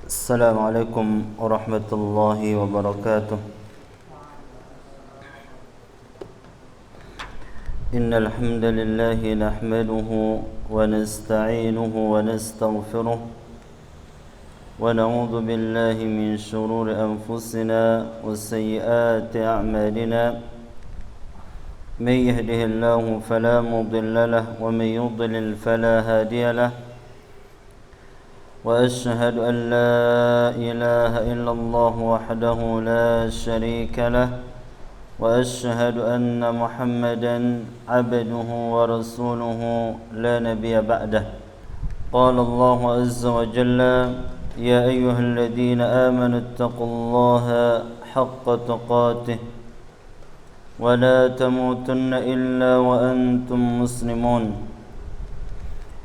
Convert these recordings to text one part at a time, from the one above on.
السلام عليكم ورحمة الله وبركاته. إن الحمد لله نحمده ونستعينه ونستغفره ونعوذ بالله من شرور أنفسنا وسيئات أعمالنا. من يهده الله فلا مضل له ومن يضلل فلا هادي له. وأشهد أن لا إله إلا الله وحده لا شريك له وأشهد أن محمدا عبده ورسوله لا نبي بعده. قال الله عز وجل: يا أيها الذين آمنوا اتقوا الله حق تقاته ولا تموتن إلا وأنتم مسلمون.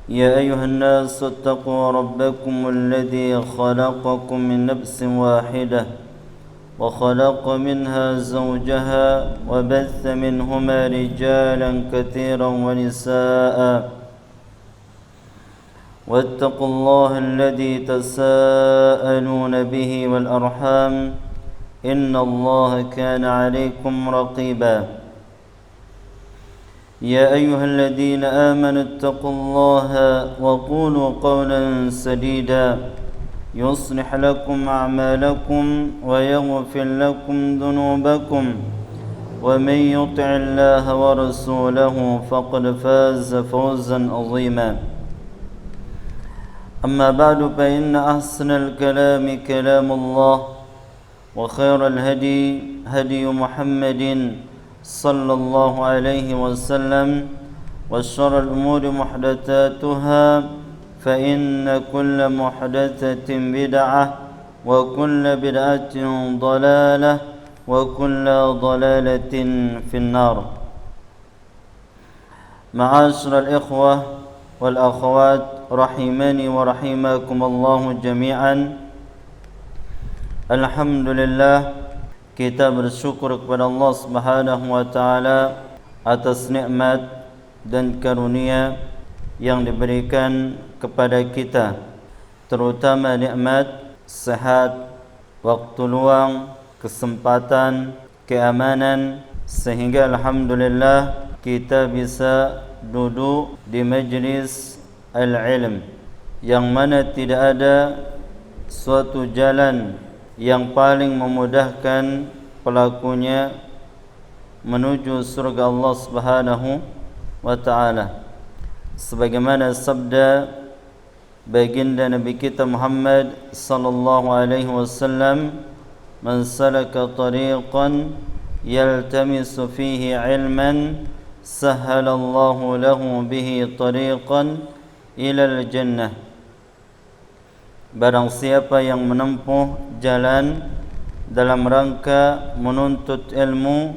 يا أيها الناس اتقوا ربكم الذي خلقكم من نفس واحدة وخلق منها زوجها وبث منهما رجالا كثيرا ونساء واتقوا الله الذي تساءلون به والأرحام إن الله كان عليكم رقيبا. يا أيها الذين آمنوا اتقوا الله وقولوا قولا سديدا يصلح لكم أعمالكم ويغفر لكم ذنوبكم ومن يطع الله ورسوله فقد فاز فوزا عظيما. أما بعد فإن أحسن الكلام كلام الله وخير الهدي هدي محمد صلى الله عليه وسلم وشر الأمور محدثاتها فإن كل محدثة بدعة وكل بدعة ضلالة وكل ضلالة في النار. معاشر الإخوة والأخوات رحمني ورحمكم الله جميعا. Alhamdulillah, kita bersyukur kepada Allah Subhanahu wa taala atas nikmat dan karunia yang diberikan kepada kita, terutama nikmat sehat, waktu luang, kesempatan, keamanan, sehingga alhamdulillah kita bisa duduk di majlis al-ilm, yang mana tidak ada suatu jalan yang paling memudahkan pelakunya menuju surga Allah Subhanahu wa taala. Sebagaimana sabda baginda Nabi kita Muhammad sallallahu alaihi wasallam, "Man salaka tariqan yaltamisu fihi ilman sahhalallahu lahu bihi tariqan ila al-jannah." Barang siapa yang menempuh jalan dalam rangka menuntut ilmu,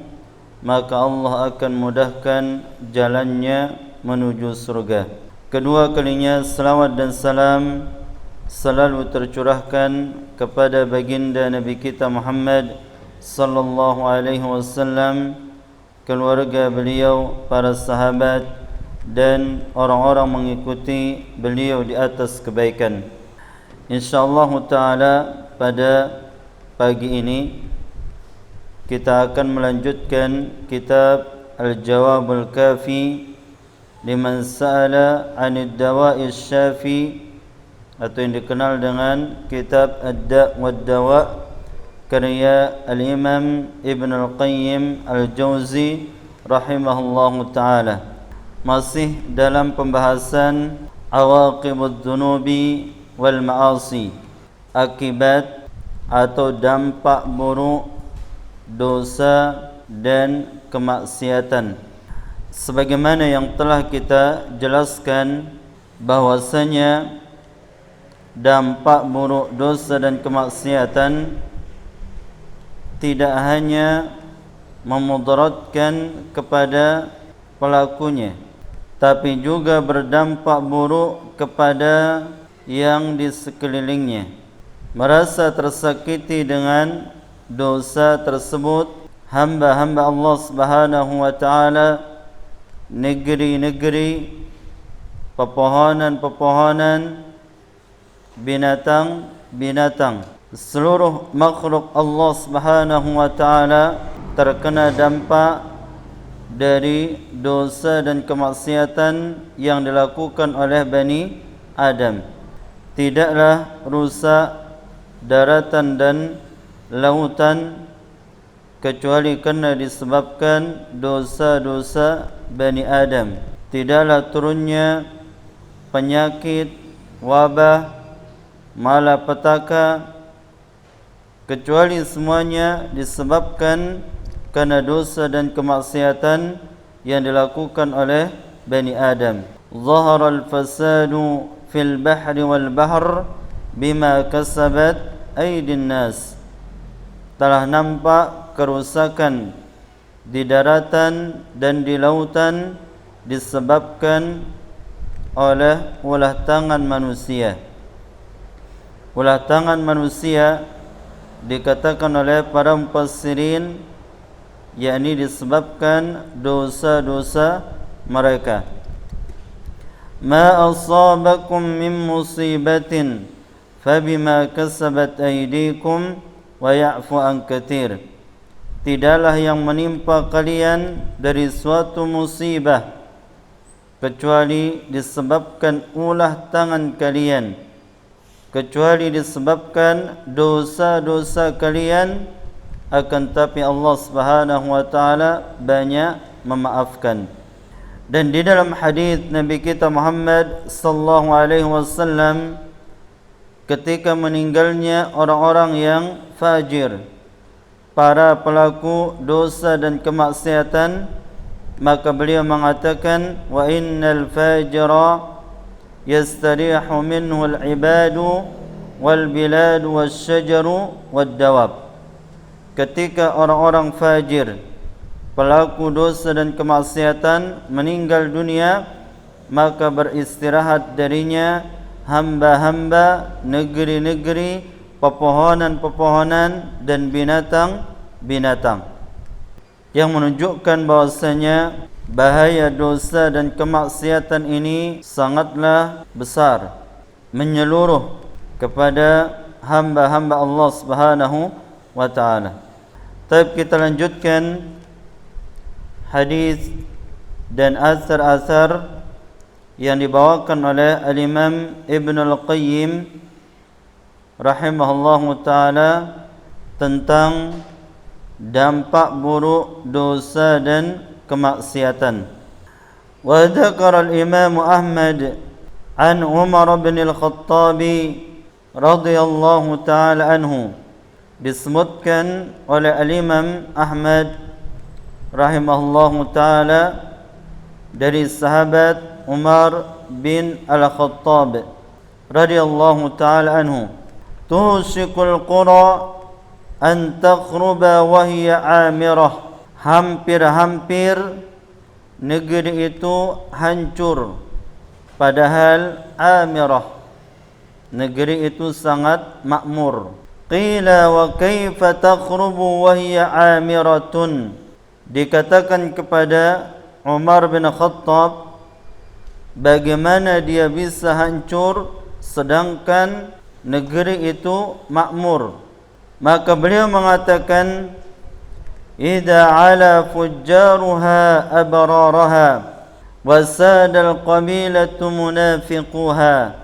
maka Allah akan mudahkan jalannya menuju surga. Kedua kalinya selawat dan salam selalu tercurahkan kepada baginda Nabi kita Muhammad sallallahu alaihi wasallam, keluarga beliau, para sahabat dan orang-orang mengikuti beliau di atas kebaikan. InsyaAllah ta'ala pada pagi ini kita akan melanjutkan kitab Al-Jawabul Kafi liman sa'ala 'anid dawa'i syafi, atau yang dikenal dengan kitab Ad-Da' wad-Dawa' karya Al-Imam Ibn Al-Qayyim Al-Jawzi rahimahullahu ta'ala. Masih dalam pembahasan awaqibud dhunubi wal ma'asi, akibat atau dampak buruk dosa dan kemaksiatan. Sebagaimana yang telah kita jelaskan bahwasanya dampak buruk dosa dan kemaksiatan tidak hanya memudaratkan kepada pelakunya, tapi juga berdampak buruk kepada yang di sekelilingnya. Merasa tersakiti dengan dosa tersebut hamba-hamba Allah Subhanahu wa taala, negeri-negeri, pepohonan-pepohonan, binatang binatang. Seluruh makhluk Allah Subhanahu wa taala terkena dampak dari dosa dan kemaksiatan yang dilakukan oleh Bani Adam. Tidaklah rusak daratan dan lautan kecuali kerana disebabkan dosa-dosa Bani Adam. Tidaklah turunnya penyakit, wabah, malapetaka kecuali semuanya disebabkan kerana dosa dan kemaksiatan yang dilakukan oleh Bani Adam. Zahara al-fasadu fil bahri wal bahr bima kasabat aydin nas. Telah nampak kerusakan di daratan dan di lautan disebabkan oleh ulah tangan manusia. Ulah tangan manusia dikatakan oleh para mufassirin yakni disebabkan dosa-dosa mereka. Ma asabakum min musibatin fabima kasabat aydikum wa ya'fu an katsir. Tidaklah yang menimpa kalian dari suatu musibah kecuali disebabkan ulah tangan kalian, kecuali disebabkan dosa-dosa kalian, akan tapi Allah Subhanahu wa taala banyak memaafkan. Dan di dalam hadis Nabi kita Muhammad sallallahu alaihi wasallam ketika meninggalnya orang-orang yang fajir, para pelaku dosa dan kemaksiatan, maka beliau mengatakan wa innal fajira yastarihu minhu al-ibadu wal biladu wasyajaru wad dawab. Ketika orang-orang fajir, pelaku dosa dan kemaksiatan meninggal dunia, maka beristirahat darinya hamba-hamba, negeri-negeri, pepohonan-pepohonan dan binatang-binatang, yang menunjukkan bahwasanya bahaya dosa dan kemaksiatan ini sangatlah besar, menyeluruh kepada hamba-hamba Allah Subhanahu wa taala. Tapi kita lanjutkan hadis dan asar-asar yang dibawakan oleh Al-Imam Ibn Al-Qayyim rahimahullahu ta'ala tentang dampak buruk dosa dan kemaksiatan. Wa dzakara al-Imam Ahmad an Umar bin Al-Khattab radhiyallahu ta'ala anhu. Disebutkan oleh Al-Imam Ahmad rahimahullahu ta'ala dari sahabat Umar bin Al-Khattab radhiyallahu ta'ala anhu, tushikul qura an takhruba wa hiya amirah. Hampir-hampir negeri itu hancur padahal amirah, negeri itu sangat makmur. Qila wa kaifa takhrubu wa hiya amiratun. Dikatakan kepada Umar bin Khattab, bagaimana dia bisa hancur sedangkan negeri itu makmur? Maka beliau mengatakan, idza ala fujjaruha abraraha wa sadal qabilatu munafiquha.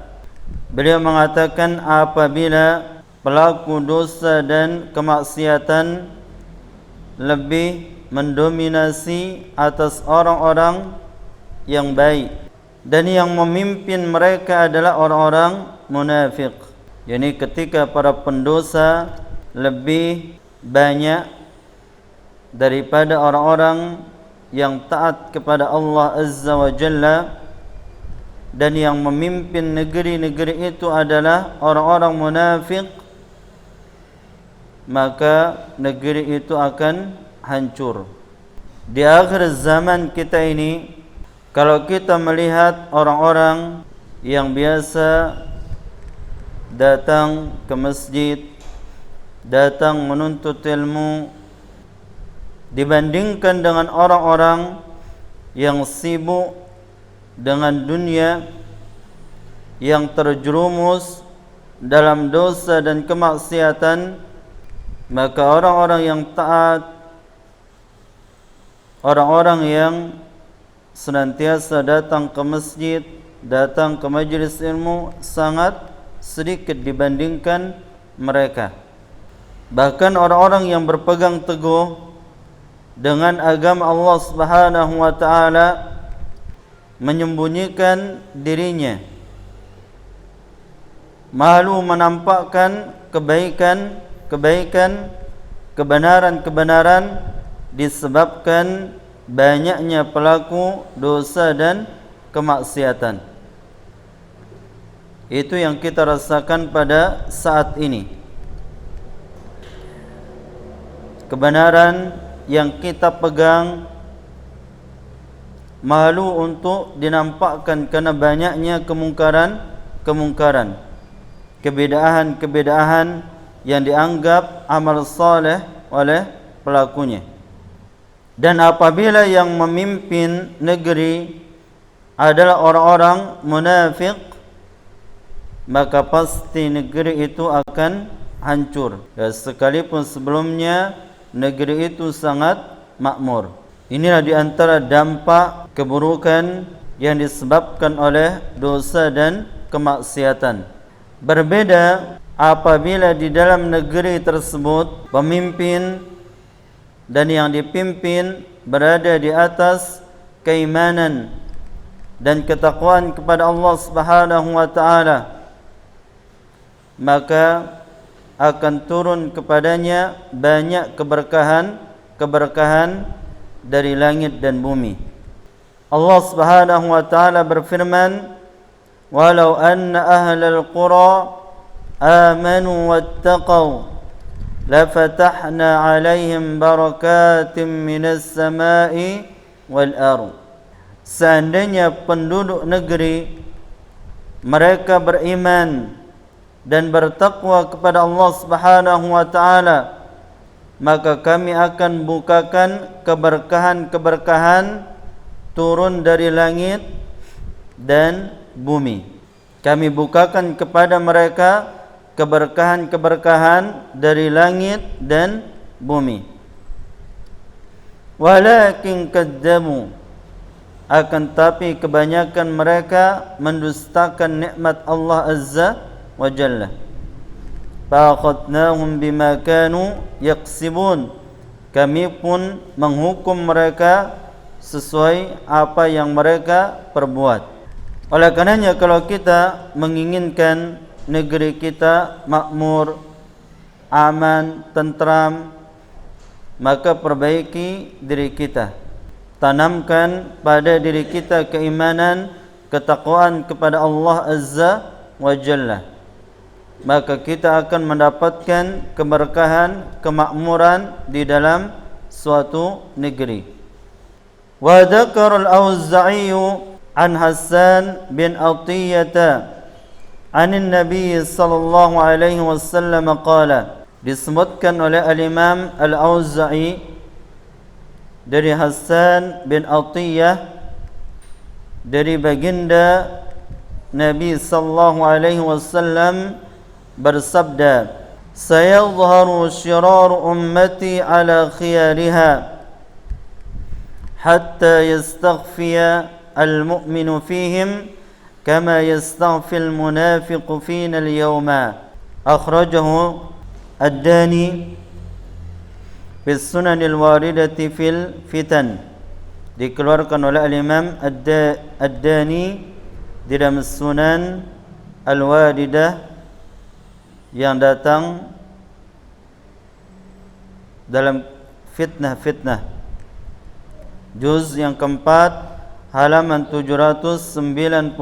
Beliau mengatakan apabila pelaku dosa dan kemaksiatan lebih mendominasi atas orang-orang yang baik, dan yang memimpin mereka adalah orang-orang munafik. Yani ketika para pendosa lebih banyak daripada orang-orang yang taat kepada Allah Azza wa Jalla, dan yang memimpin negeri-negeri itu adalah orang-orang munafik, maka negeri itu akan hancur. Di akhir zaman kita ini, kalau kita melihat orang-orang yang biasa datang ke masjid, datang menuntut ilmu, dibandingkan dengan orang-orang yang sibuk dengan dunia, yang terjerumus dalam dosa dan kemaksiatan, maka orang-orang yang taat, orang-orang yang senantiasa datang ke masjid, datang ke majelis ilmu, sangat sedikit dibandingkan mereka. Bahkan orang-orang yang berpegang teguh dengan agama Allah Subhanahu wa taala menyembunyikan dirinya, malu menampakkan kebaikan, kebenaran disebabkan banyaknya pelaku dosa dan kemaksiatan. Itu yang kita rasakan pada saat ini. Kebenaran yang kita pegang malu untuk dinampakkan karena banyaknya kemungkaran, kebid'ahan yang dianggap amal saleh oleh pelakunya. Dan apabila yang memimpin negeri adalah orang-orang munafik, maka pasti negeri itu akan hancur. Dan sekalipun sebelumnya negeri itu sangat makmur. Inilah di antara dampak keburukan yang disebabkan oleh dosa dan kemaksiatan. Berbeda apabila di dalam negeri tersebut pemimpin dan yang dipimpin berada di atas keimanan dan ketakwaan kepada Allah Subhanahu wa taala, maka akan turun kepadanya banyak keberkahan dari langit dan bumi. Allah Subhanahu wa taala berfirman, "Walau anna ahlal qura amanu wattaqau lafatahna 'alaihim barakatim minas sama'i wal ardh." Seandainya penduduk negeri mereka beriman dan bertakwa kepada Allah Subhanahu wa taala, maka kami akan bukakan keberkahan turun dari langit dan bumi. Kami bukakan kepada mereka keberkahan dari langit dan bumi. Walakin kadzabu, akan tapi kebanyakan mereka mendustakan nikmat Allah Azza wa Jalla. Fa'akhadnahum bima kanu yaksibun, kami pun menghukum mereka sesuai apa yang mereka perbuat. Oleh karenanya kalau kita menginginkan negeri kita makmur, aman, tentram, maka perbaiki diri kita. Tanamkan pada diri kita keimanan, ketakwaan kepada Allah Azza wa Jalla. Maka kita akan mendapatkan keberkahan, kemakmuran di dalam suatu negeri. Wa dzakara al-Auza'i an Hasan bin Athiyyah an Nabi sallallahu alaihi wasallam qala, disebutkan oleh al-Imam al-Auza'i dari Hasan bin Athiyyah dari baginda Nabi sallallahu alaihi wasallam bersabda, "Sayadhharu shiraru ummati ala khiyariha hatta yastaghfiya al-mu'minu fihim kama yastaghfi al-munafiqu fina al-yawma." Akhrajahu ad-Dani fi Sunan al-Waridati fil Fitan. Dikeluarkan oleh al-Imam ad-Dani di dalam Sunan al-Waridah yang datang dalam fitnah, juz yang keempat, halaman 799,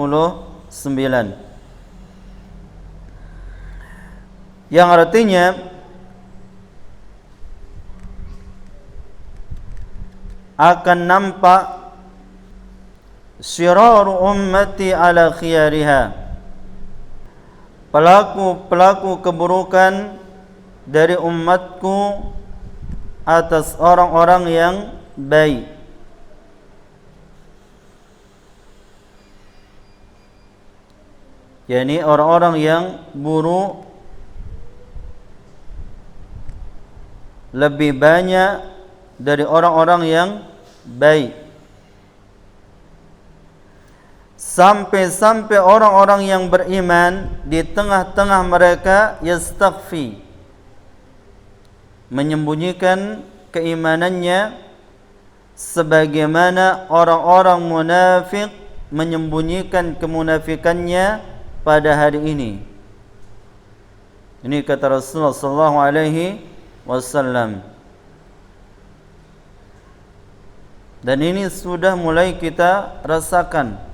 yang artinya akan nampak syiraru ummati ala khiyariha, pelaku keburukan dari umatku atas orang-orang yang baik. yakni orang-orang yang buruk lebih banyak dari orang-orang yang baik. Sampai-sampai orang-orang yang beriman di tengah-tengah mereka yastakhfi, menyembunyikan keimanannya, sebagaimana orang-orang munafik menyembunyikan kemunafikannya pada hari ini. Ini kata Rasulullah sallallahu alaihi wasallam. Dan ini sudah mulai kita rasakan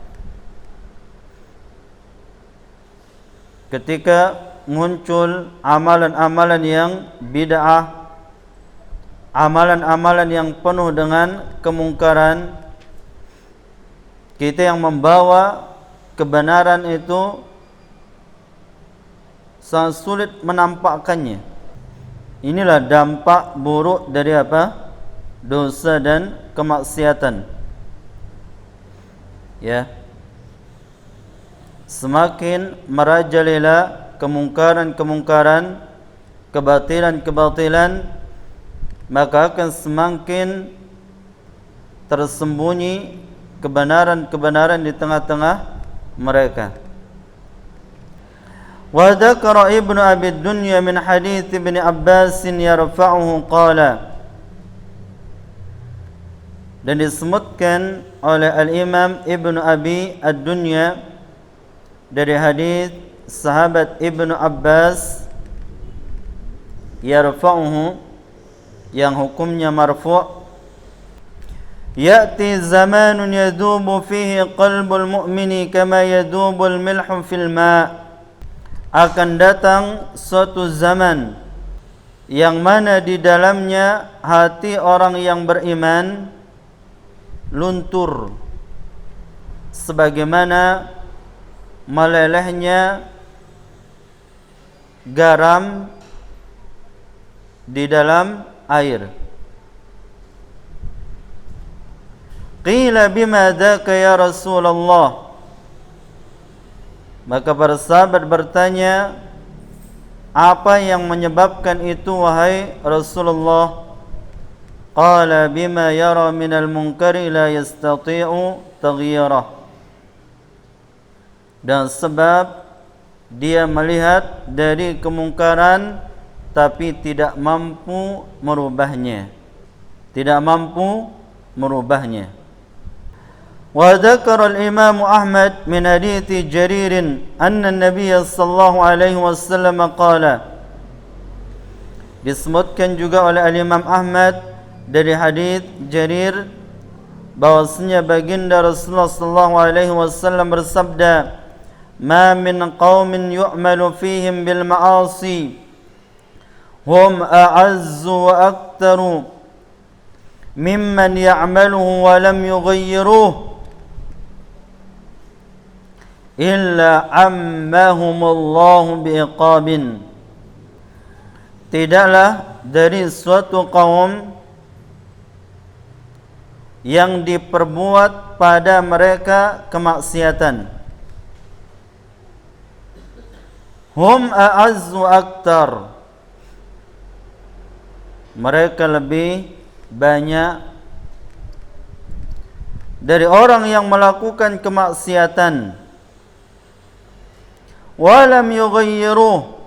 ketika muncul amalan-amalan yang bid'ah, amalan-amalan yang penuh dengan kemungkaran. Kita yang membawa kebenaran itu sangat sulit menampakkannya. Inilah dampak buruk dari apa? Dosa dan kemaksiatan. Ya. Semakin merajalela kemungkaran-kemungkaran, kebatilan-kebatilan, maka akan semakin tersembunyi kebenaran-kebenaran di tengah-tengah mereka. Wa dzakara Ibnu Abi Dunya min hadits Ibnu Abbas yarfa'uhu qala, dan disebutkan oleh Al-Imam Ibnu Abi Ad-Dunya dari hadis sahabat Ibnu Abbas yarfa'uhu, yang hukumnya marfu', ya'ti zamanun yadubu fihi qalbul mu'mini kama yadubul milhu fil ma', akan datang suatu zaman yang mana di dalamnya hati orang yang beriman luntur sebagaimana melelehnya garam di dalam air. Qila bima dzaka ya Rasulullah, maka para sahabat bertanya, apa yang menyebabkan itu wahai Rasulullah? Qala bima yara minal munkari la yastati'u taghyirah, dan sebab dia melihat dari kemungkaran tapi tidak mampu merubahnya. Tidak mampu merubahnya. Wa dzakara al-Imam Ahmad min hadits Jarir anna an-nabiy sallallahu alaihi wasallam qala, disebutkan juga oleh al-Imam Ahmad dari hadits Jarir bahwasanya baginda Rasulullah sallallahu alaihi wasallam bersabda, "Ma min qaumin yu'malu fihim bil ma'asi hum a'azzu wa aktharu mimman ya'maluhu wa lam yughayyiruhu illa ammahumullahu biiqabin." Tidaklah dari suatu kaum yang diperbuat pada mereka kemaksiatan, hum a'azzu aktar, mereka lebih banyak dari orang yang melakukan kemaksiatan, walam yughayyiruh,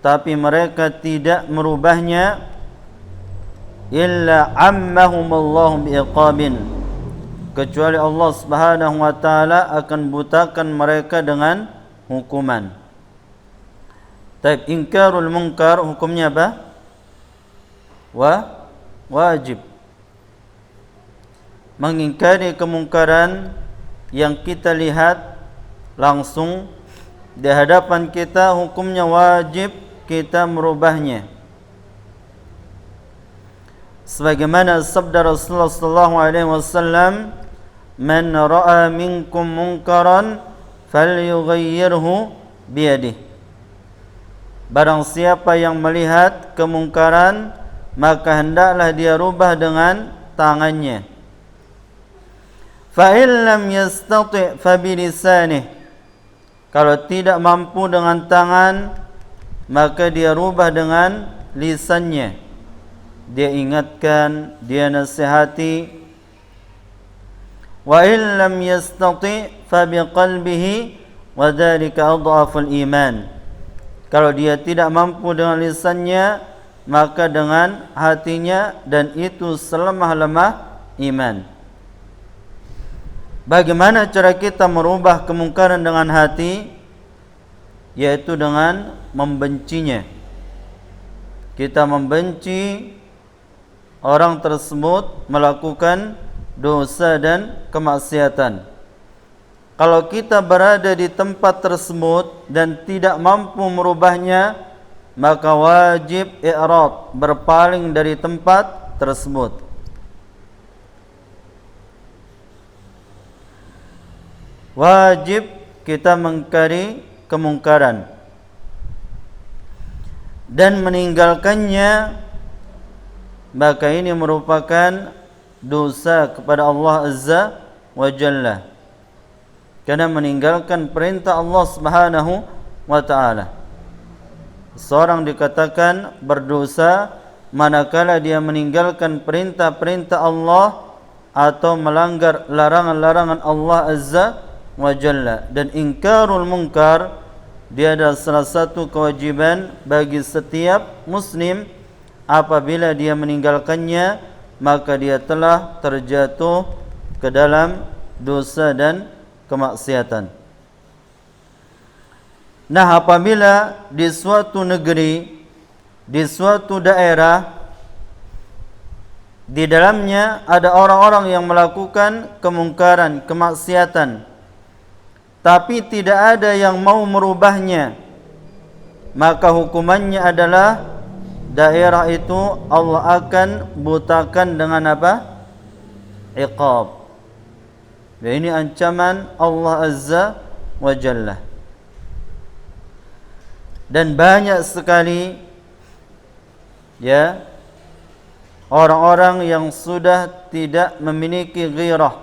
tapi mereka tidak merubahnya, illa ammahumullahu biiqabin, kecuali Allah Subhanahu wa taala akan butakan mereka dengan hukuman. Taib ingkarul munkar hukumnya apa? Wajib. Mengingkari kemungkaran yang kita lihat langsung di hadapan kita, hukumnya wajib kita merubahnya. Sebagaimana sabda Rasulullah sallallahu alaihi wasallam, "Man ra'a minkum munkaran falyughayyirhu biyadihi." Barang siapa yang melihat kemungkaran, maka hendaklah dia rubah dengan tangannya. Fa in lam yastati' fa bi lisanihi, Kalau tidak mampu dengan tangan, maka dia rubah dengan lisannya. Dia ingatkan, dia nasihati. Wa in lam yastati fa biqalbihi wa dzalika adhaful iman. Kalau dia tidak mampu dengan lisannya, maka dengan hatinya, dan itu selemah-lemah iman. Bagaimana cara kita merubah kemungkaran dengan hati? Yaitu dengan membencinya. Kita membenci orang tersebut melakukan dosa dan kemaksiatan. Kalau kita berada di tempat tersebut dan tidak mampu merubahnya, maka wajib i'rad, berpaling dari tempat tersebut. Wajib kita mengingkari kemungkaran dan meninggalkannya, maka ini merupakan dosa kepada Allah Azza wa Jalla, karena meninggalkan perintah Allah Subhanahu wa ta'ala. Seorang dikatakan berdosa manakala dia meninggalkan perintah-perintah Allah atau melanggar larangan-larangan Allah Azza wa Jalla. Dan ingkarul munkar, dia adalah salah satu kewajiban bagi setiap muslim. Apabila dia meninggalkannya, maka dia telah terjatuh ke dalam dosa dan kemaksiatan. Nah, apabila di suatu negeri, di suatu daerah, di dalamnya ada orang-orang yang melakukan kemungkaran, kemaksiatan, tapi tidak ada yang mau merubahnya, maka hukumannya adalah daerah itu Allah akan butakan dengan apa? Iqab. Dan ini ancaman Allah Azza wa Jalla. Dan banyak sekali orang-orang yang sudah tidak memiliki ghirah,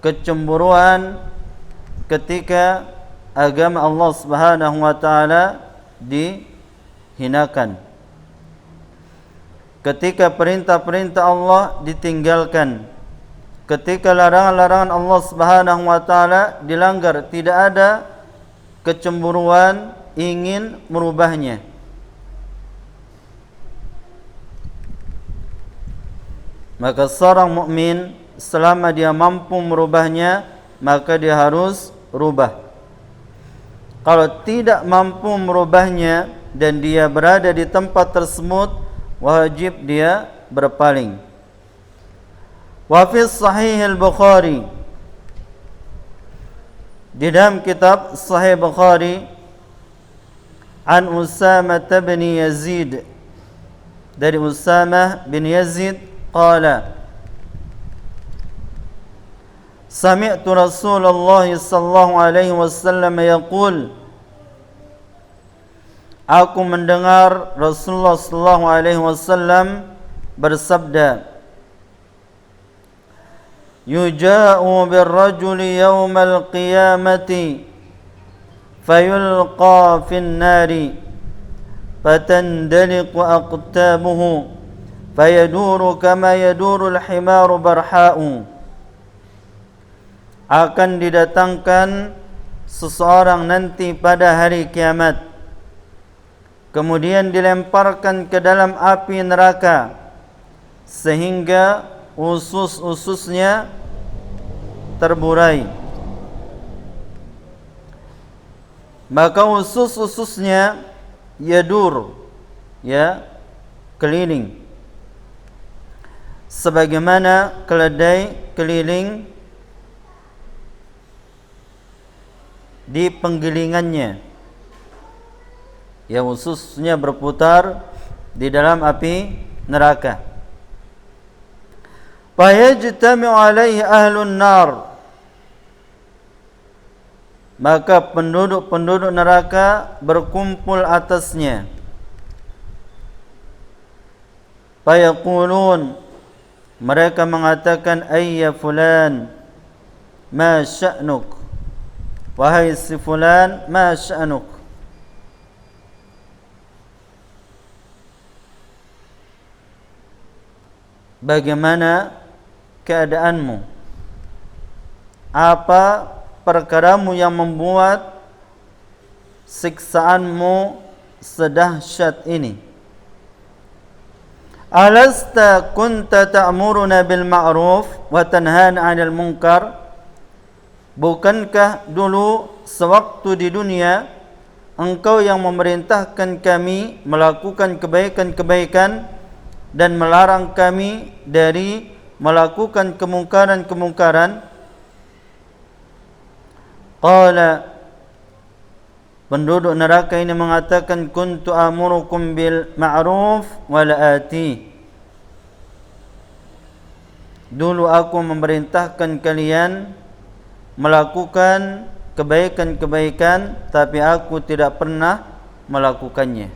kecemburuan, ketika agama Allah Subhanahu wa ta'ala dihinakan, ketika perintah-perintah Allah ditinggalkan, ketika larangan-larangan Allah Subhanahu wa ta'ala dilanggar, tidak ada kecemburuan ingin merubahnya. Maka seorang mukmin selama dia mampu merubahnya, maka dia harus rubah. Kalau tidak mampu merubahnya dan dia berada di tempat tersebut, wajib dia berpaling. Wa fi Sahih al-Bukhari, di dalam kitab Sahih Bukhari, an Usamah bin Yazid, dari Usamah bin Yazid, qala sami'tu Rasulullah sallallahu alaihi wasallam yaqul, aku mendengar Rasulullah sallallahu alaihi wasallam bersabda, yuja'u birrajuli yawmal qiyamati fayulqa fin nari fatandaliqu aqtabuhu fayaduru kama yaduru al-himaru barha'u. Akan didatangkan seseorang nanti pada hari kiamat, kemudian dilemparkan ke dalam api neraka sehingga usus-ususnya terburai. Maka usus-ususnya yadur, keliling, sebagaimana keledai keliling di penggilingannya, ususnya berputar di dalam api neraka. Fayajtami'u alaihi ahlun nar, maka penduduk-penduduk neraka berkumpul atasnya. Fayaqulun, mereka mengatakan, ayya fulan, ma sya'nuk, wahai si fulan, ma sya'nuk, bagaimana keadaanmu, apa perkaramu yang membuat siksaanmu sedahsyat ini. Alasta kunta ta'muruna bil ma'ruf wa tanhana 'anil munkar, bukankah dulu sewaktu di dunia engkau yang memerintahkan kami melakukan kebaikan-kebaikan dan melarang kami dari melakukan kemungkaran-kemungkaran? Qala, penduduk neraka ini mengatakan, kuntu amurukum bil ma'ruf wa la ati, dulu aku memerintahkan kalian melakukan kebaikan-kebaikan, tapi aku tidak pernah melakukannya.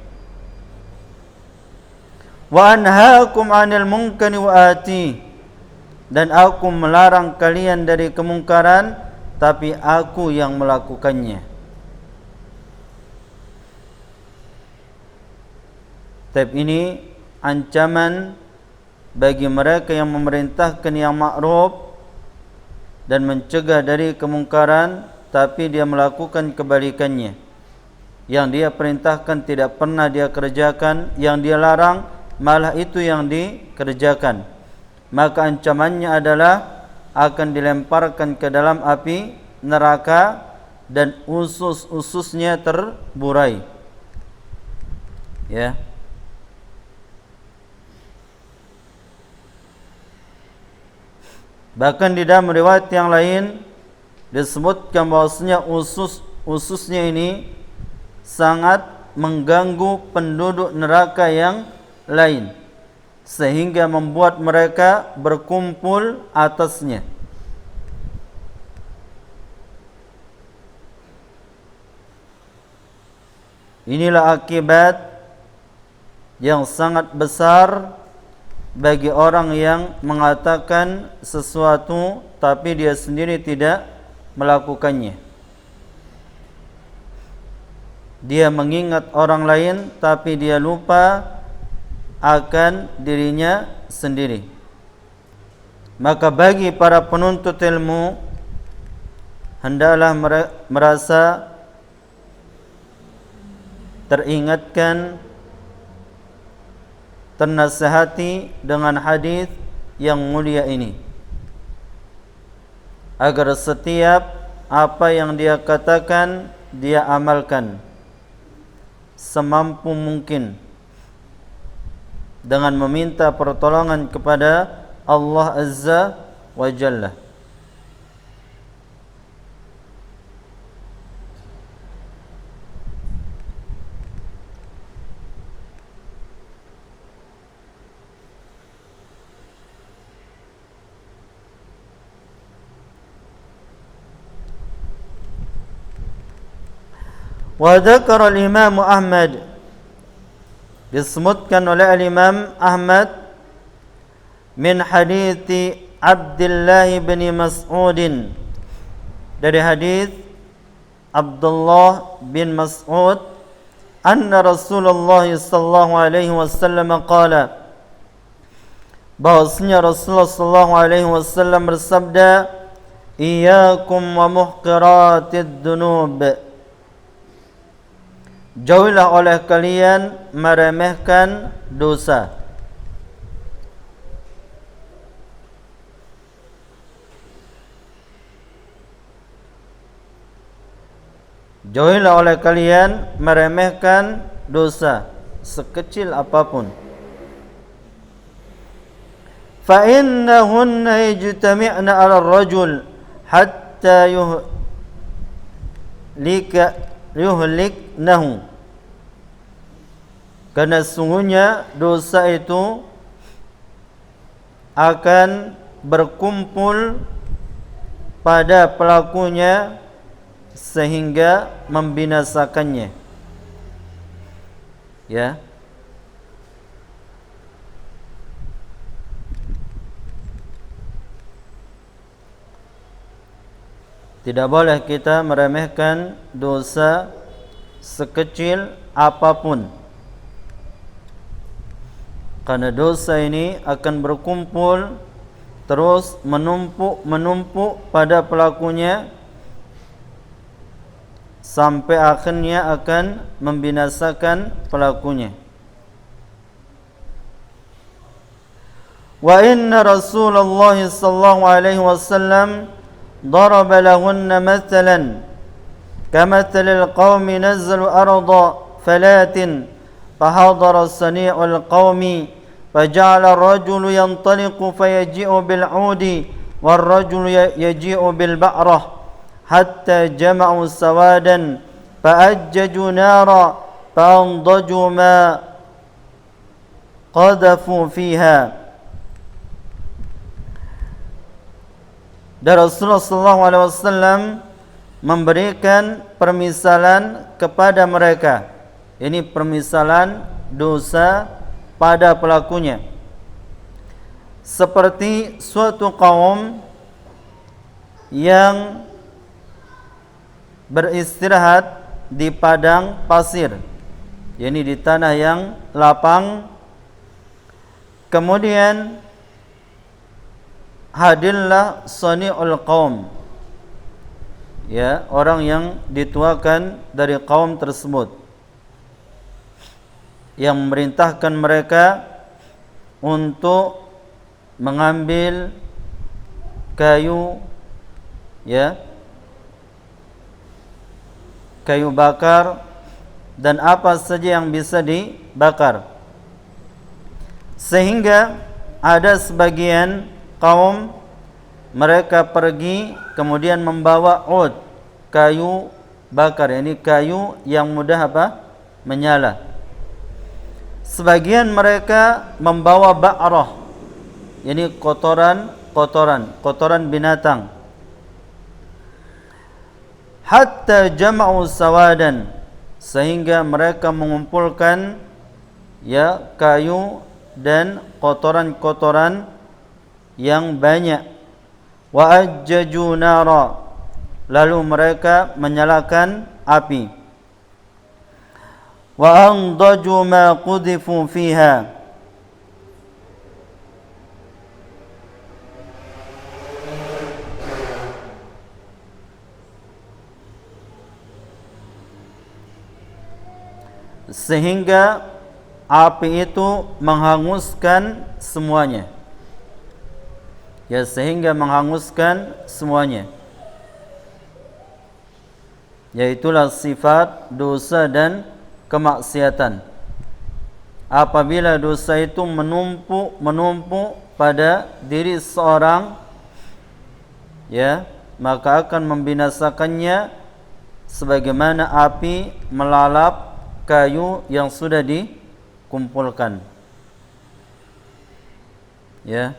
Wa anhaakum 'anil munkari wa ati, dan aku melarang kalian dari kemungkaran, tapi aku yang melakukannya. Tapi ini ancaman bagi mereka yang memerintahkan yang ma'ruf dan mencegah dari kemungkaran, tapi dia melakukan kebalikannya. Yang dia perintahkan tidak pernah dia kerjakan, yang dia larang malah itu yang dikerjakan. Maka ancamannya adalah akan dilemparkan ke dalam api neraka dan usus-ususnya terburai. Ya. Bahkan di dalam riwayat yang lain disebutkan bahwasanya ususnya ini sangat mengganggu penduduk neraka yang lain, sehingga membuat mereka berkumpul atasnya. Inilah akibat yang sangat besar bagi orang yang mengatakan sesuatu tapi dia sendiri tidak melakukannya. Dia mengingat orang lain tapi dia lupa akan dirinya sendiri. Maka bagi para penuntut ilmu, hendaklah merasa teringatkan, ternasihati dengan hadis yang mulia ini, agar setiap apa yang dia katakan dia amalkan semampu mungkin dengan meminta pertolongan kepada Allah Azza wa Jalla. Wa dzakara al-Imam Ahmad, disebutkan oleh al-Imam Ahmad min hadithi Abdullah bin Mas'ud, dari hadis Abdullah bin Mas'ud, anna Rasulullah sallallahu alaihi wasallam qala, bahwasanya Rasulullah sallallahu alaihi wasallam bersabda, iyyakum wa muhqiratid dzunub, jauhilah oleh kalian meremehkan dosa. Jauhilah oleh kalian meremehkan dosa sekecil apapun. Fa innahunna yajtami'na 'ala ar-rajul hatta yuhliknahu, karena sungguhnya dosa itu akan berkumpul pada pelakunya sehingga membinasakannya. Ya. Tidak boleh kita meremehkan dosa sekecil apapun, karena dosa ini akan berkumpul terus menumpuk pada pelakunya sampai akhirnya akan membinasakan pelakunya. Wa inna Rasulullah sallallahu alaihi wasallam daraba lahunna mathalan kamathalil qaumi nazzalu arda falatin fahadara sani'ul qaumi faja'ala ar-rajulu yantaliqu fayaji'u bil'udi war-rajulu yaji'u bil-ba'rah hatta jama'u sawadan fa'ajjaju nara fa'andaju ma qadafu fiha. Dan Rasulullah SAW memberikan permisalan kepada mereka. Ini permisalan dosa pada pelakunya, seperti suatu kaum yang beristirahat di padang pasir, yakni di tanah yang lapang. Kemudian hadirlah sani'ul qaum, ya, orang yang dituakan dari kaum tersebut, yang memerintahkan mereka untuk mengambil kayu, ya, kayu bakar dan apa saja yang bisa dibakar, sehingga ada sebagian kaum mereka pergi kemudian membawa ud, kayu bakar, ini kayu yang mudah menyala. Sebagian mereka membawa ba'rah, ini kotoran binatang. Hatta jama'u sawadan, sehingga mereka mengumpulkan, ya, kayu dan kotoran-kotoran yang banyak. Wa ajjaju nara, lalu mereka menyalakan api. Wa andaju ma qudifu fiha, sehingga api itu menghanguskan semuanya, ya, sehingga menghanguskan semuanya. Yaitulah sifat dosa dan kemaksiatan. Apabila dosa itu menumpuk pada diri seorang, ya, maka akan membinasakannya sebagaimana api melalap kayu yang sudah dikumpulkan, ya.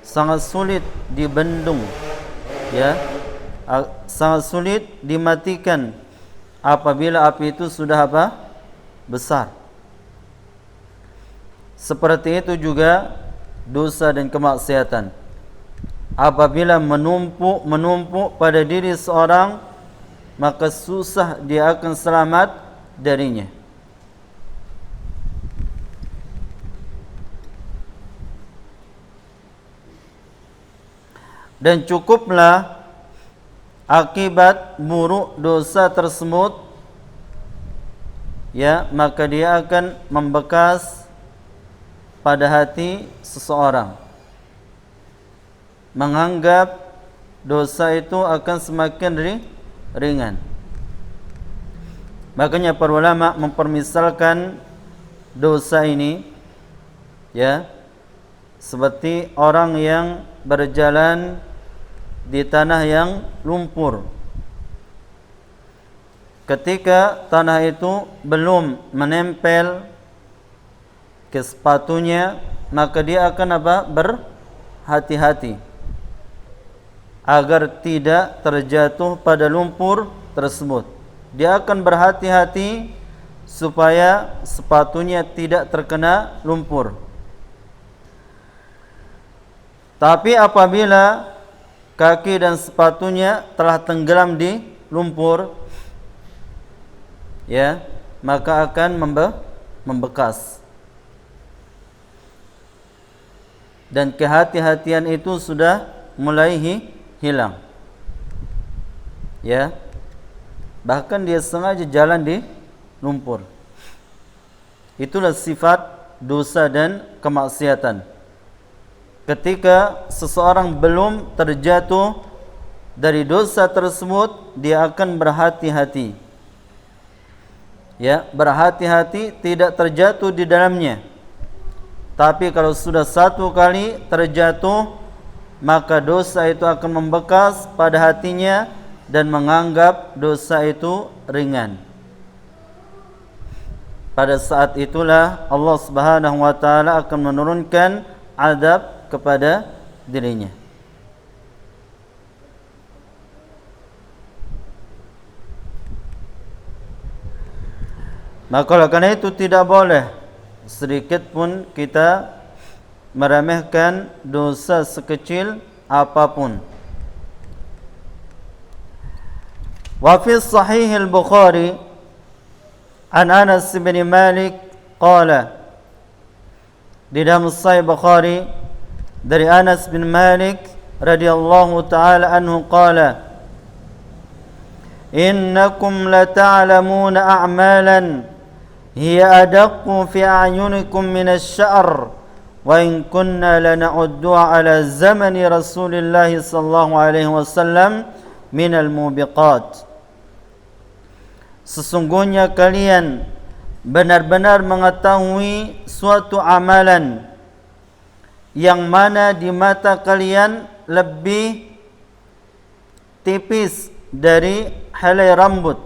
Sangat sulit dibendung, ya, sangat sulit dimatikan apabila api itu sudah besar. Seperti itu juga dosa dan kemaksiatan. Apabila menumpuk pada diri seorang, maka susah dia akan selamat darinya. Dan cukuplah akibat buruk dosa tersebut, ya, maka dia akan membekas pada hati seseorang, menganggap dosa itu akan semakin ringan. Makanya para ulama mempermisalkan dosa ini, ya, seperti orang yang berjalan di tanah yang lumpur. Ketika tanah itu belum menempel ke sepatunya, maka dia akan berhati-hati agar tidak terjatuh pada lumpur tersebut. Dia akan berhati-hati supaya sepatunya tidak terkena lumpur. Tapi apabila kaki dan sepatunya telah tenggelam di lumpur, ya, maka akan membekas. Dan kehati-hatian itu sudah mulai hilang. Ya. Bahkan dia sengaja jalan di lumpur. Itulah sifat dosa dan kemaksiatan. Ketika seseorang belum terjatuh dari dosa tersebut, dia akan berhati-hati. Ya, berhati-hati tidak terjatuh di dalamnya. Tapi kalau sudah satu kali terjatuh, maka dosa itu akan membekas pada hatinya dan menganggap dosa itu ringan. Pada saat itulah Allah Subhanahu wa taala akan menurunkan azab kepada dirinya. Maka oleh karena itu tidak boleh sedikit pun kita meremehkan dosa sekecil apapun. Wa fi sahih al-Bukhari an Anas bin Malik qala, di dalam Sahih Bukhari dari Anas bin Malik radhiyallahu taala anhu qala, innakum la ta'lamuna a'malan hiya adaqqu fi a'yunikum min asy-sya'r wa in kunna lana'udduha ala zamani Rasulillah sallallahu alaihi wasallam min al-mubiqat. Sesungguhnya kalian benar-benar mengetahui suatu amalan yang mana di mata kalian lebih tipis dari helai rambut,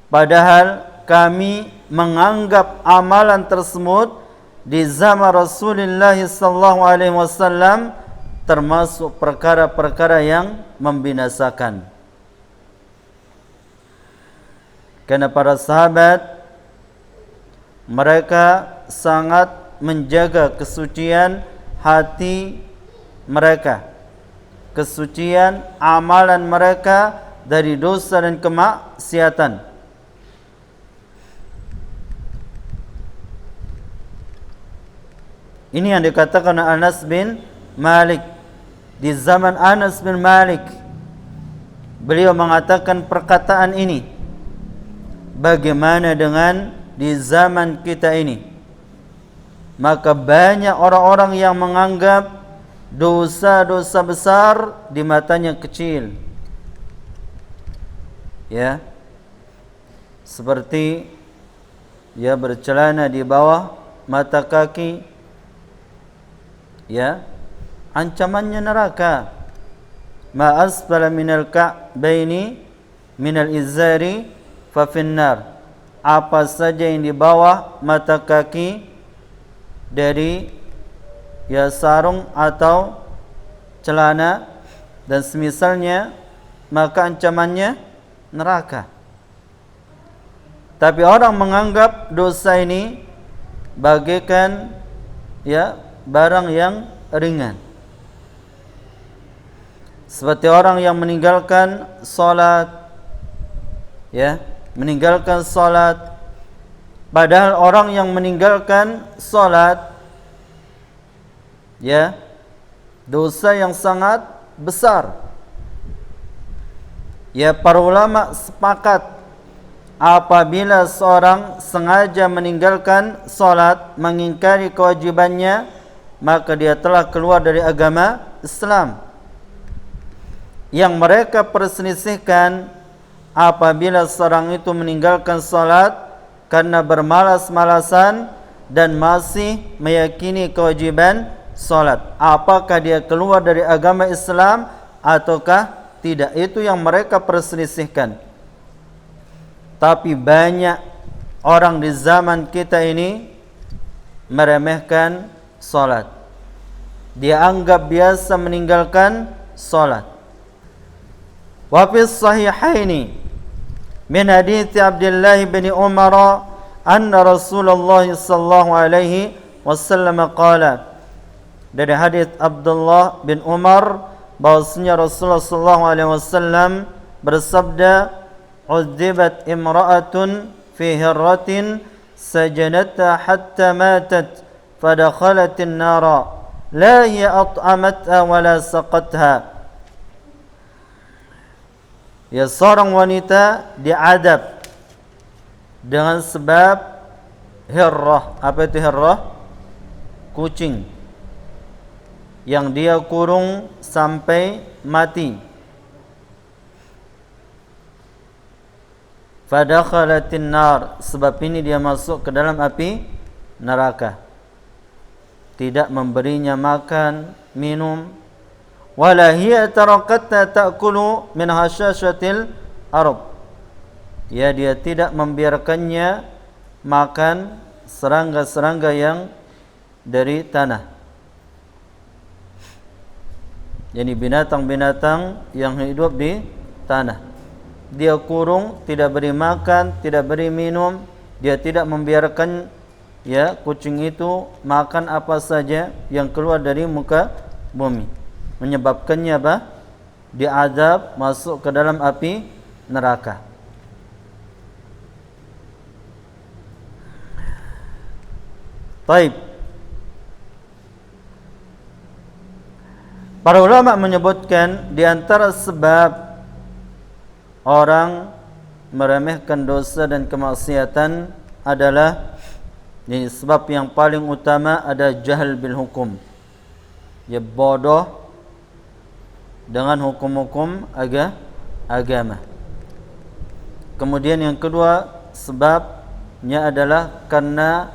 padahal kami menganggap amalan tersebut di zaman Rasulullah sallallahu alaihi wasallam termasuk perkara-perkara yang membinasakan. Karena para sahabat mereka sangat menjaga kesucian hati mereka, kesucian amalan mereka dari dosa dan kemaksiatan. Ini yang dikatakan Anas bin Malik. Di zaman Anas bin Malik, beliau mengatakan perkataan ini. Bagaimana dengan di zaman kita ini? Maka banyak orang-orang yang menganggap dosa-dosa besar di matanya kecil. Ya. Seperti ya bercelana di bawah mata kaki. Ya. Ancamannya neraka. Ma asfala minal ka'baini minal izari fa finnar. Apa saja yang di bawah mata kaki dari ya sarung atau celana dan semisalnya, maka ancamannya neraka. Tapi orang menganggap dosa ini bagaikan ya barang yang ringan. Seperti orang yang meninggalkan salat, ya, meninggalkan salat, padahal orang yang meninggalkan salat, ya, dosa yang sangat besar. Ya, para ulama sepakat apabila seorang sengaja meninggalkan salat, mengingkari kewajibannya, maka dia telah keluar dari agama Islam. Yang mereka perselisihkan apabila seorang itu meninggalkan salat karena bermalas-malasan dan masih meyakini kewajiban salat, apakah dia keluar dari agama Islam ataukah tidak? Itu yang mereka perselisihkan. Tapi banyak orang di zaman kita ini meremehkan salat. Dia anggap biasa meninggalkan salat. Wa fi sahihaini min hadits Abdullah bin Umar anna Rasulullah sallallahu alaihi wasallam qala, dari hadis Abdullah bin Umar bahwasanya Rasulullah sallallahu alaihi wasallam bersabda, "Udzibat imra'atun fi hirratin sajanatha hatta matat fadakhalatin nara la hiya at'amatha wa la saqatha." Ya, seorang wanita diadab dengan sebab hirrah. Apa itu hirrah? Kucing yang dia kurung sampai mati. Fadakhalatin nar, sebab ini dia masuk ke dalam api neraka. Tidak memberinya makan, minum. Wala hiya tarakatta ta'kulu min hasyashatil ardh. Ya, dia tidak membiarkannya makan serangga-serangga yang dari tanah. Jadi binatang-binatang yang hidup di tanah. Dia kurung, tidak beri makan, tidak beri minum. Dia tidak membiarkan ya kucing itu makan apa saja yang keluar dari muka bumi. Menyebabkannya apa? Diazab, masuk ke dalam api neraka. Baik. Para ulama menyebutkan di antara sebab orang meremehkan dosa dan kemaksiatan adalah, ini sebab yang paling utama ada jahil bil hukum. Ya, bodoh dengan hukum-hukum agama. Kemudian yang kedua sebabnya adalah karena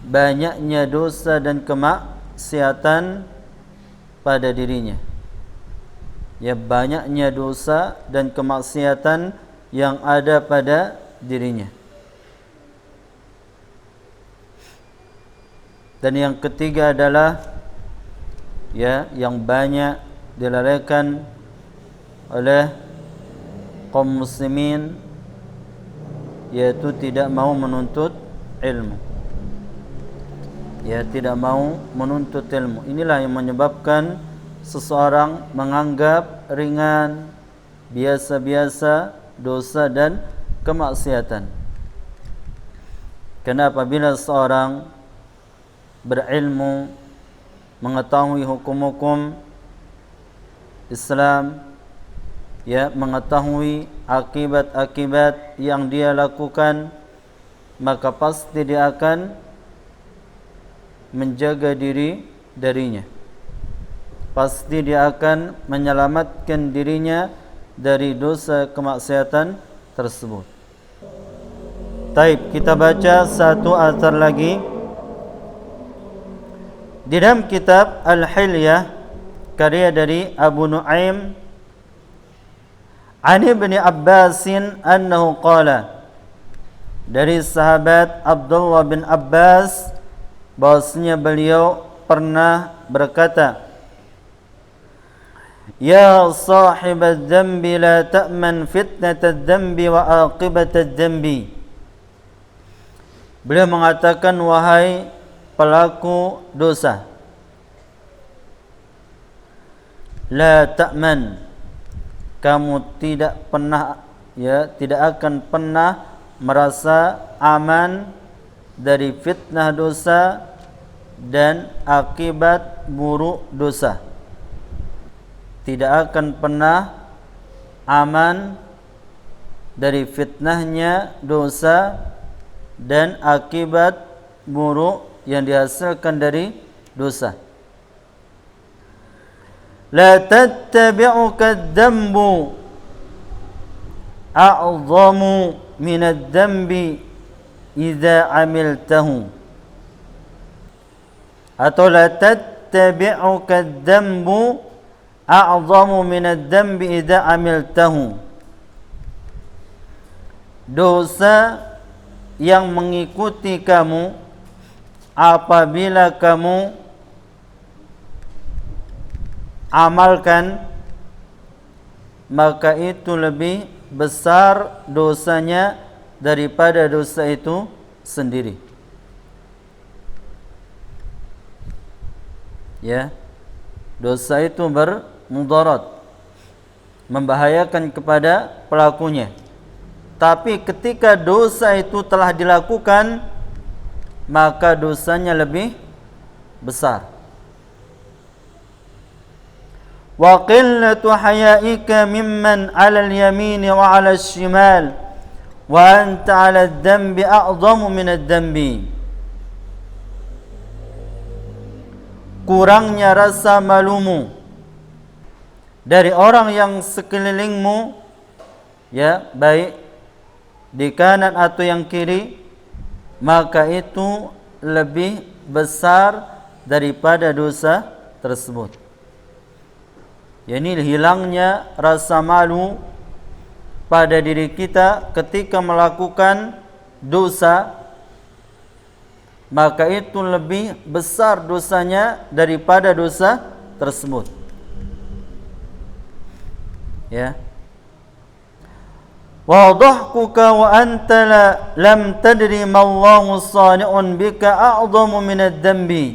banyaknya dosa dan kemaksiatan pada dirinya. Ya, banyaknya dosa dan kemaksiatan yang ada pada dirinya. Dan yang ketiga adalah ya, yang banyak dilalaikan oleh kaum muslimin, yaitu tidak mau menuntut ilmu. Ya, tidak mau menuntut ilmu. Inilah yang menyebabkan seseorang menganggap ringan, biasa-biasa dosa dan kemaksiatan. Karena apabila seorang berilmu, mengetahui hukum-hukum Islam, ya, mengetahui akibat-akibat yang dia lakukan, maka pasti dia akan menjaga diri darinya. Pasti dia akan menyelamatkan dirinya dari dosa kemaksiatan tersebut. Taib, kita baca satu athar lagi di dalam kitab Al-Hilyah karya dari Abu Nu'aim an Ibni Abbasin annahu qala, dari sahabat Abdullah bin Abbas bahwasanya beliau pernah berkata, "Ya sahibadz dzambi la ta'man fitnatadz dzambi wa aqibatadz dzambi." Beliau mengatakan, wahai pelaku dosa, la ta'man, kamu tidak pernah, ya, tidak akan pernah merasa aman dari fitnah dosa dan akibat buruk dosa. Tidak akan pernah aman dari fitnahnya dosa dan akibat buruk yang dihasilkan dari dosa. La tattabi'uka ad-dambu a'zamu min ad-dambi idza amiltahu, atau la tattabi'uka ad-dambu a'zamu min ad-dambi idza amiltahu, dosa yang mengikuti kamu apabila kamu amalkan, maka itu lebih besar dosanya daripada dosa itu sendiri. Ya, dosa itu bermudarat, membahayakan kepada pelakunya. Tapi ketika dosa itu telah dilakukan, maka dosanya lebih besar. Wa qillatu haya'ika mimman 'ala al-yamin wa 'ala al-shimal wa anta 'ala ad-dambi a'dhamu min ad-dambi. Kurangnya rasa malumu dari orang yang sekelilingmu, ya, baik di kanan atau yang kiri, maka itu lebih besar daripada dosa tersebut. Yani hilangnya rasa malu pada diri kita ketika melakukan dosa, maka itu lebih besar dosanya daripada dosa tersebut. Ya. Wa dhahkuka wa anta lam tadri ma Allahu sani'un bika a'dhamu min ad-dambi.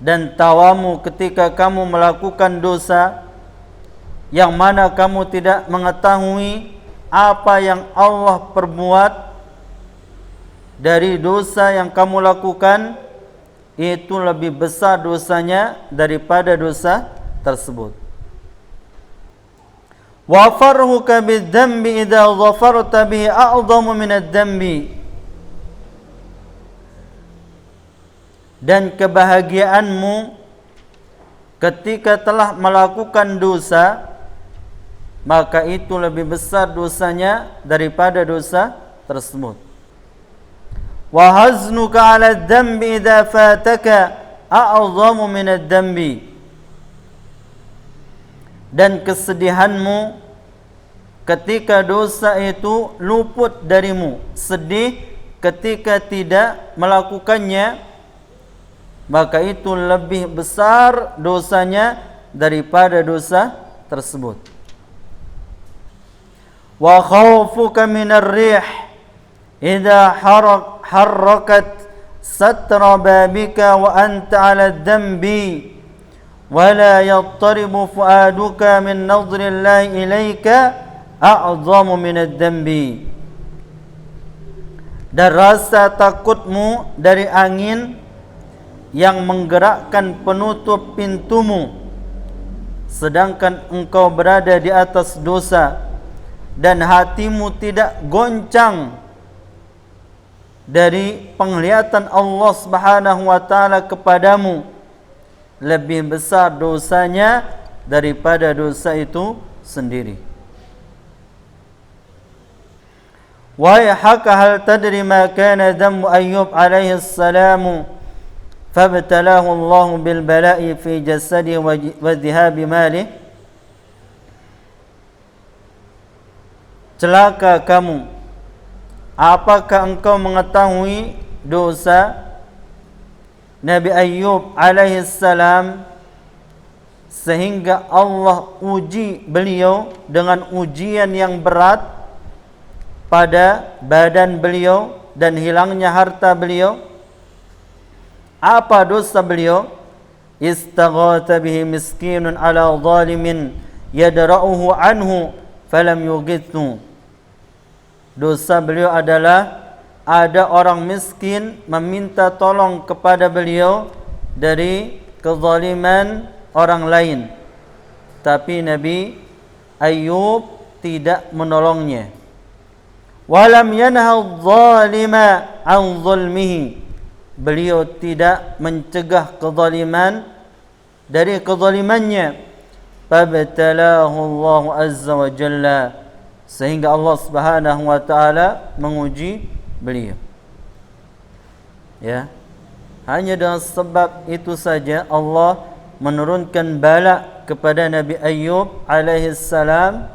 Dan tawamu ketika kamu melakukan dosa yang mana kamu tidak mengetahui apa yang Allah perbuat dari dosa yang kamu lakukan, itu lebih besar dosanya daripada dosa tersebut. Wa farhuka bidz-dzambi idza dhafarta bihi a'dhamu min adz-dzambi. Dan kebahagiaanmu ketika telah melakukan dosa, maka itu lebih besar dosanya daripada dosa tersebut. Wa haznuka 'ala adz-dzambi idza fataka a'dhamu min adz-dzambi. Dan kesedihanmu ketika dosa itu luput darimu, sedih ketika tidak melakukannya, maka itu lebih besar dosanya daripada dosa tersebut. Wa khawfuka minar rih idza harakat satra babika wa anta 'ala ad-dambi wa la yattaribu fuaduka min nadhrillahi ilayka a'dhamu min ad-dambi. Dan rasa takutmu dari angin yang menggerakkan penutup pintumu sedangkan engkau berada di atas dosa, dan hatimu tidak goncang dari penglihatan Allah Subhanahu wa taala kepadamu, lebih besar dosanya daripada dosa itu sendiri. Wahaka hal tadri ma kana dhammu Ayyub alaihi salamu fabtalahu Allah bil bala'i fi jasadihi wa dhihabi malih. Celaka kamu, apakah engkau mengetahui dosa Nabi Ayyub alaihi salam sehingga Allah uji beliau dengan ujian yang berat pada badan beliau dan hilangnya harta beliau? Apa dosa beliau? Istaghatha bihi miskinun ala zalimin yadra'uhu anhu falam yughithu. Dosa beliau adalah ada orang miskin meminta tolong kepada beliau dari kezaliman orang lain, tapi Nabi Ayyub tidak menolongnya. Walam yanha adh-dhalima an zulmihi. Beliau tidak mencegah kezaliman dari kezalimannya. Fabtalahu Allah azza wa jalla, sehingga Allah Subhanahu wa taala menguji beliau. Ya, hanya dengan sebab itu saja Allah menurunkan bala kepada Nabi Ayyub alaihi salam.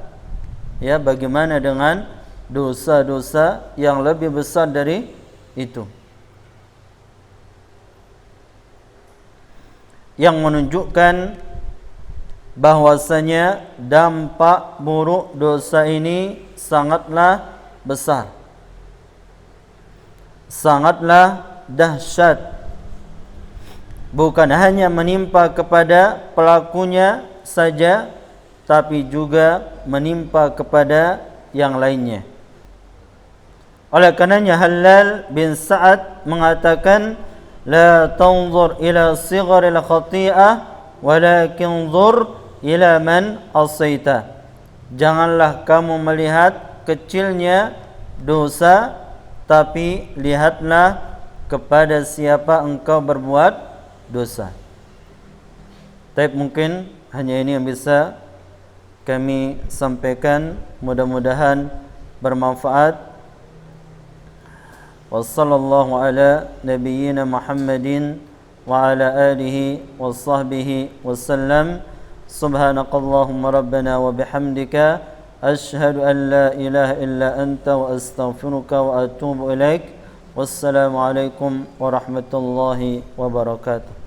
Ya, bagaimana dengan dosa-dosa yang lebih besar dari itu, yang menunjukkan bahwasanya dampak buruk dosa ini sangatlah besar, sangatlah dahsyat. bukan hanya menimpa kepada pelakunya saja, tapi juga menimpa kepada yang lainnya. Oleh karenanya Halal bin Sa'ad mengatakan, la tanzur ila sigharil khati'ah walakin zur ila man asaita. Janganlah kamu melihat kecilnya dosa, tapi lihatlah kepada siapa engkau berbuat dosa. Tapi mungkin hanya ini yang bisa kami sampaikan, mudah-mudahan bermanfaat. Wassallallahu ala nabiyyina Muhammadin wa ala alihi wa sahbihi wasallam. Subhanakallahumma rabbana wa bihamdika ashhadu an la ilaha illa anta wa astaghfiruka wa atubu ilaik. Wassalamu alaikum warahmatullahi wabarakatuh.